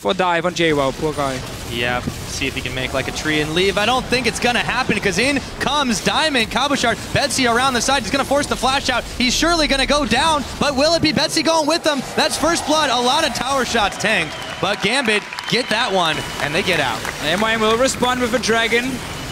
for dive on Jwaow, poor guy. Yeah, see if he can make like a tree and leave. I don't think it's gonna happen because in comes Diamond. Cabochard, Betsy around the side. He's gonna force the flash out. He's surely gonna go down, but will it be Betsy going with them? That's first blood. A lot of tower shots tanked, but Gambit get that one, and they get out. MYM will respond with a dragon.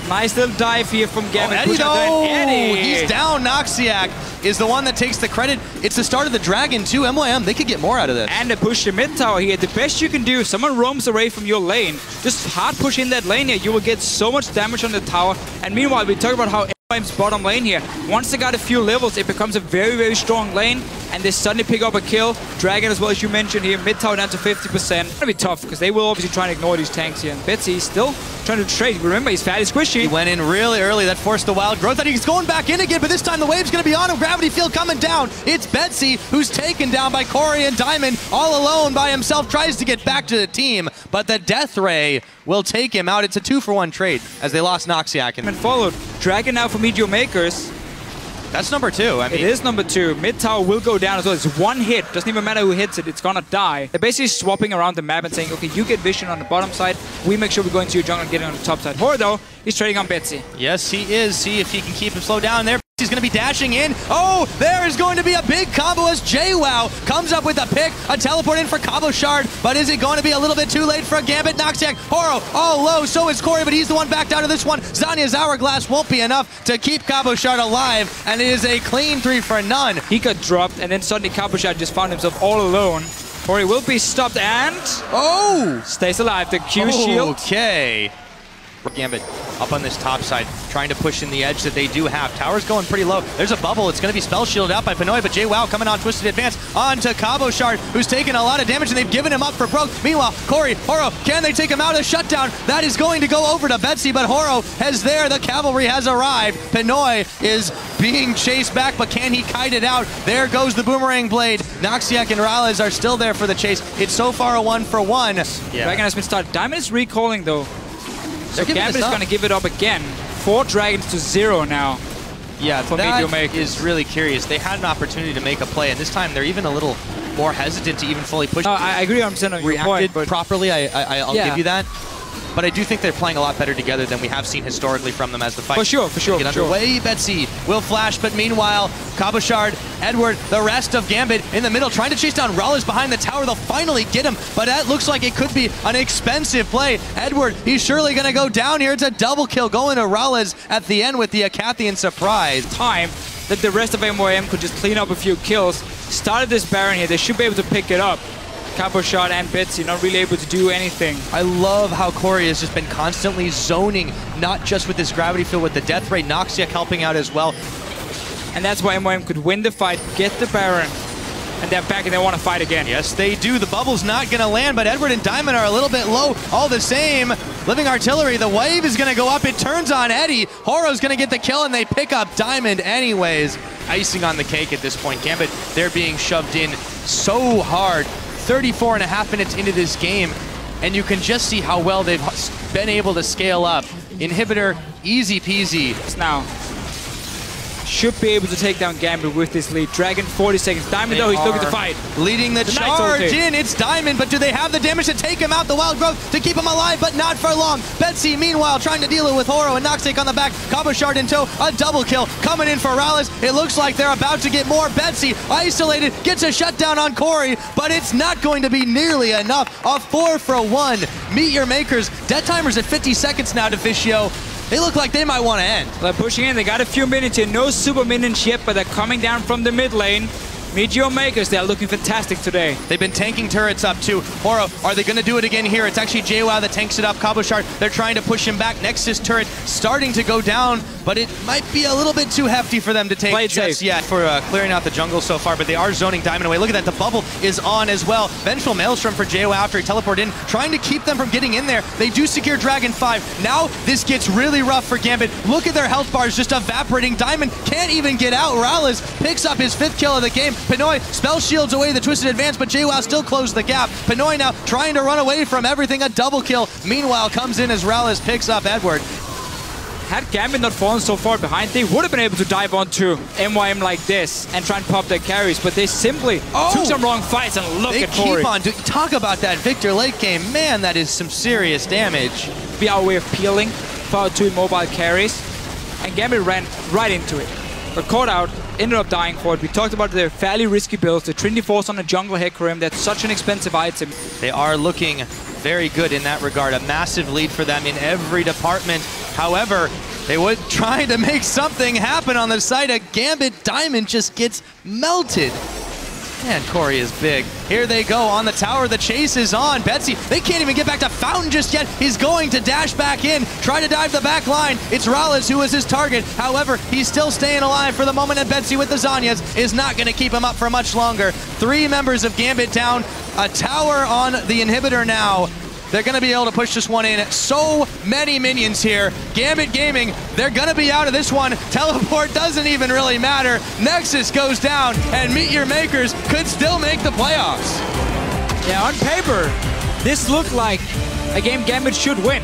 Nice little dive here from Gambit. Eddie though! Eddie. He's down. Noxiak is the one that takes the credit. It's the start of the dragon too. MYM, they could get more out of this. And they push the mid tower here. The best you can do, if someone roams away from your lane, just hard push in that lane here. You will get so much damage on the tower. And meanwhile, we talk about how MYM's bottom lane here. Once they got a few levels, it becomes a very, very strong lane. And they suddenly pick up a kill. Dragon as well, as you mentioned here. Mid tower down to 50%. It's gonna be tough because they will obviously try and ignore these tanks here. And Betsy is still trying to trade. Remember, he's fairly squishy. He went in really early. That forced the wild growth. And he's going back in again, but this time the wave's going to be on him. Gravity field coming down. It's Betsy who's taken down by Kori and Diamond all alone by himself. Tries to get back to the team, but the Death Ray will take him out. It's a 2-for-1 trade as they lost Noxiak. And followed. Dragon now for Meteor Makers. That's number 2. I mean, it is number 2. Mid tower will go down as well. It's one hit. Doesn't even matter who hits it. It's gonna die. They're basically swapping around the map and saying, okay, you get vision on the bottom side. We make sure we're going to your jungle and getting on the top side. Hor, though, he's trading on Betsy. Yes, he is. See if he can keep him slowed down there. He's going to be dashing in. Oh, there is going to be a big combo as Jwaow comes up with a pick. A teleport in for Cabochard, but is it going to be a little bit too late for a Gambit? Noxiak, Horo, all low, so is Kori, but he's the one backed out of this one. Zanya's Hourglass won't be enough to keep Cabochard alive, and it is a clean 3 for none. He got dropped, and then suddenly Cabochard just found himself all alone. Kori will be stopped and... oh! Stays alive. The Q shield. Okay. Gambit up on this top side, trying to push in the edge that they do have. Tower's going pretty low. There's a bubble. It's going to be spell shielded out by Pinoy, but Jwaow coming on Twisted Advance onto Cabochard, who's taking a lot of damage, and they've given him up for broke. Meanwhile, Kori, Horo, can they take him out of the shutdown? That is going to go over to Betsy, but Horo has there. The cavalry has arrived. Pinoy is being chased back, but can he kite it out? There goes the boomerang blade. Noxiak and MrRalleZ are still there for the chase. It's so far a 1-for-1. Yeah. Dragon has been started. Diamond is recalling, though. So Gambit is going to give it up again. 4 dragons to 0 now. Yeah, that is really curious. They had an opportunity to make a play, and this time they're even a little more hesitant to even fully push. No, I agree 100% on your point, but properly, I'll give you that. But I do think they're playing a lot better together than we have seen historically from them as the fight. For sure. Get underway. Betsy will flash, but meanwhile, Cabochard, Edward, the rest of Gambit in the middle, trying to chase down MrRalleZ behind the tower. They'll finally get him, but that looks like it could be an expensive play. Edward, he's surely going to go down here. It's a double kill going to MrRalleZ at the end with the Acathian surprise. Time that the rest of MYM could just clean up a few kills. Started this Baron here. They should be able to pick it up. Cabochard and Betsy not really able to do anything. I love how Kori has just been constantly zoning, not just with this gravity field, with the death ray. Noxiak helping out as well. And that's why MYM could win the fight, get the Baron, and they're back and they want to fight again. Yes, they do. The bubble's not going to land, but Edward and Diamond are a little bit low. All the same, Living Artillery, the wave is going to go up. It turns on Eddie. Horo's going to get the kill, and they pick up Diamond anyways. Icing on the cake at this point. Gambit, they're being shoved in so hard. 34.5 minutes into this game, and you can just see how well they've been able to scale up. Inhibitor, easy peasy. Now, should be able to take down Gambit with this lead. Dragon, 40 seconds. Diamond, though, he's looking to fight. Leading the charge in. It's Diamond, but do they have the damage to take him out? The wild growth to keep him alive, but not for long. Betsy, meanwhile, trying to deal it with Horo and Noxiak on the back. Cabochard in tow. A double kill coming in for MrRalleZ. It looks like they're about to get more. Betsy, isolated, gets a shutdown on Kori, but it's not going to be nearly enough. A 4-for-1. Meteor Makers. Dead timer's at 50 seconds now to Fischio. They look like they might want to end. They're pushing in. They got a few minutes here. No super minions yet, but they're coming down from the mid lane. Meteor Makers, they're looking fantastic today. They've been tanking turrets up too. Horo, are they going to do it again here? It's actually Jwaow that tanks it up. Cabochard, they're trying to push him back. Nexus turret starting to go down, but it might be a little bit too hefty for them to take just yet for clearing out the jungle so far, but they are zoning Diamond away. Look at that, the bubble is on as well. Vengeful Maelstrom for Jwaow after he teleported in, trying to keep them from getting in there. They do secure Dragon 5. Now this gets really rough for Gambit. Look at their health bars just evaporating. Diamond can't even get out. MrRalleZ picks up his 5th kill of the game. Pinoy spell shields away the Twisted Advance, but Jwaow still closed the gap. Pinoy now trying to run away from everything. A double kill. Meanwhile, comes in as MrRalleZ picks up Edward. had Gambit not fallen so far behind, they would have been able to dive onto MYM like this and try and pop their carries, but they simply took some wrong fights, and look at Kori. Talk about that Viktor late game. Man, that is some serious damage. Be our way of peeling for our 2 immobile carries, and Gambit ran right into it. Got caught out, ended up dying for it. We talked about their fairly risky builds, the Trinity Force on a jungle Hecarim. That's such an expensive item. They are looking very good in that regard. A massive lead for them in every department. However, they were trying to make something happen on the side of Gambit. Diamond just gets melted. Man, Kori is big. Here they go on the tower. The chase is on. Betsy, they can't even get back to Fountain just yet. He's going to dash back in, try to dive the back line. It's MrRalleZ who is his target. However, he's still staying alive for the moment, and Betsy with the Zanyas is not going to keep him up for much longer. 3 members of Gambit down. A tower on the inhibitor now. They're going to be able to push this one in. So many minions here. Gambit Gaming, they're going to be out of this one. Teleport doesn't even really matter. Nexus goes down, and Meet Your Makers could still make the playoffs. Yeah, on paper, this looked like a game Gambit should win.